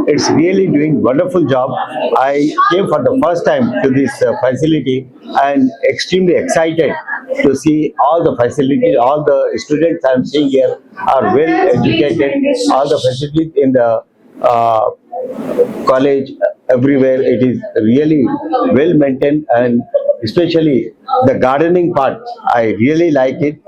It's really doing wonderful job. I came for the first time to this facility and extremely excited to see all the facilities. All the students I'm seeing here are well educated. All the facilities in the college, everywhere, it is really well maintained, and especially the gardening part, I really like it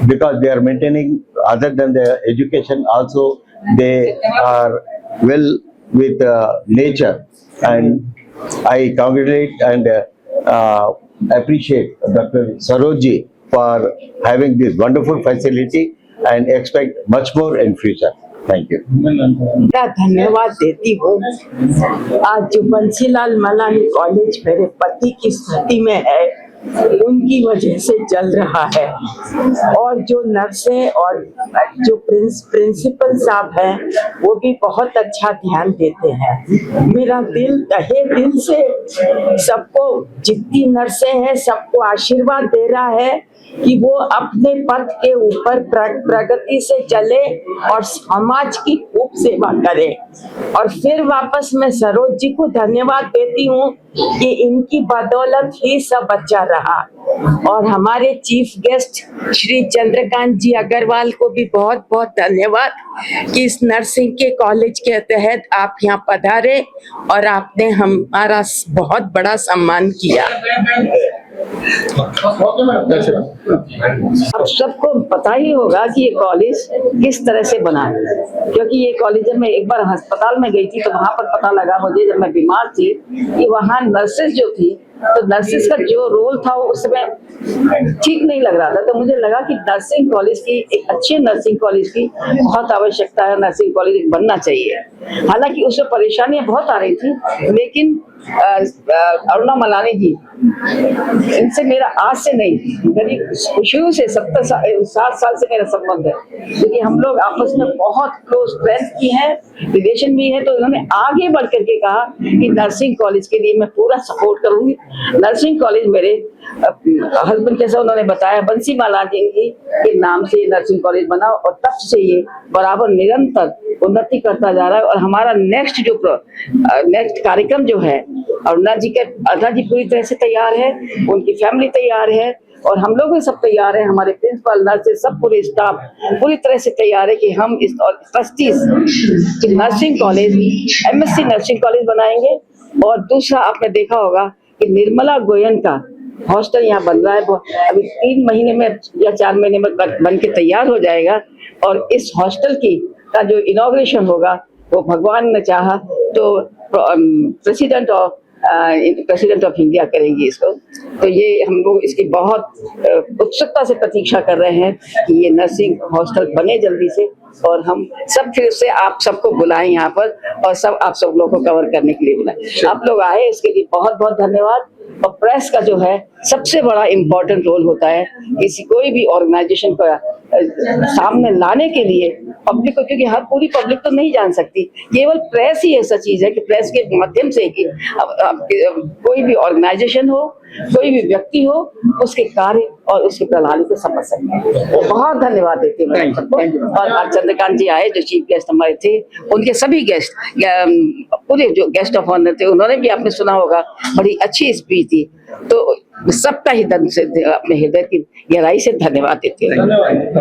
because they are maintaining, other than the education, also they are well with nature. And I congratulate and appreciate Dr. Sarojji for having this wonderful facility and expect much more in future. Thank you. मैं धन्यवाद देती हूँ। आज जो Bansilal Malani college मेरे पति की स्मृति में है, उनकी वजह से चल रहा है। और जो नर्सें और जो प्रिंसिपल साहब हैं, वो भी बहुत अच्छा ध्यान देते हैं। मेरा दिल तहे दिल से सबको, जितनी नर्सें हैं, सबको आशीर्वाद दे रहा है कि वो अपने पथ के ऊपर प्रगति से चले और समाज की खूब सेवा करे। और फिर वापस मैं सरोज जी को धन्यवाद देती हूँ कि इनकी बदौलत ही सब अच्छा रहा। और हमारे चीफ गेस्ट श्री चंद्रकांत जी अग्रवाल को भी बहुत बहुत धन्यवाद कि इस नर्सिंग के कॉलेज के तहत आप यहाँ पधारे और आपने हमारा बहुत बड़ा सम्मान किया। अब सबको पता ही होगा कि ये कॉलेज किस तरह से बना है, क्योंकि ये कॉलेज जब मैं एक बार अस्पताल में गई थी तो वहां पर पता लगा मुझे, जब मैं बीमार थी, कि वहां नर्सेज जो थी, तो नर्सेज का जो रोल था वो उस समय ठीक नहीं लग रहा था। तो मुझे लगा कि नर्सिंग कॉलेज की, एक अच्छे नर्सिंग कॉलेज की बहुत आवश्यकता है, नर्सिंग कॉलेज बनना चाहिए। हालांकि उसमें परेशानियां बहुत आ रही थी, लेकिन अरुणा मलानी जी, इनसे मेरा आज से नहीं, मेरी शुरू से 60 साल से मेरा संबंध है, क्योंकि हम लोग आपस में बहुत क्लोज फ्रेंड्स की हैं, रिलेशन भी है। तो उन्होंने आगे बढ़ करके कहा कि नर्सिंग कॉलेज के लिए मैं पूरा सपोर्ट करूंगी। नर्सिंग कॉलेज मेरे हस्बैंड, जैसा उन्होंने बताया, बंसी मालानी जी के नाम से नर्सिंग कॉलेज बना और तब से ये बराबर निरंतर उन्नति करता जा रहा है। और हमारा नेक्स्ट कार्यक्रम जो है, अरुणा जी पूरी तरह से तैयार है, उनकी फैमिली तैयार है और हम लोग भी सब तैयार हैं। हमारे प्रिंसिपल, नर्सेज, सब पूरे स्टाफ पूरी तरह से तैयार है कि हम इस trustees nursing college, MSc nursing college बनाएंगे। और दूसरा, आपने देखा होगा कि निर्मला गोयन का हॉस्टल यहाँ बन रहा है, अभी 3 महीने में या 4 महीने में बन के तैयार हो जाएगा। और इस हॉस्टल का जो इनॉग्रेशन होगा, वो भगवान ने चाहा तो प्रेसिडेंट ऑफ इंडिया करेंगी इसको। तो ये हम लोग इसकी बहुत उत्सुकता से प्रतीक्षा कर रहे हैं कि ये नर्सिंग हॉस्टल बने जल्दी से, और हम सब फिर से आप सबको बुलाएं यहाँ पर, और सब आप सब लोगों को कवर करने के लिए बुलाएं। आप लोग आए, इसके लिए बहुत बहुत धन्यवाद। और प्रेस का जो है सबसे बड़ा इम्पोर्टेंट रोल होता है कोई भी ऑर्गेनाइजेशन को सामने लाने के लिए पब्लिक को, क्योंकि हर पूरी पब्लिक तो नहीं जान सकती, केवल प्रेस ही ऐसा चीज है कि प्रेस के माध्यम से कि कोई भी ऑर्गेनाइजेशन हो, कोई भी व्यक्ति हो, उसके कार्य और उसकी प्रणाली को समझ सकते हैं। तो बहुत धन्यवाद देते हैं सबको। और आज चंद्रकांत जी आए, जो चीफ गेस्ट हमारे थे, उनके सभी गेस्ट, पूरे जो गेस्ट ऑफ ऑनर थे, उन्होंने भी, आपने सुना होगा, बड़ी अच्छी स्पीच दी। तो सबका ही अपने हृदय की गहराई से धन्यवाद देते हैं।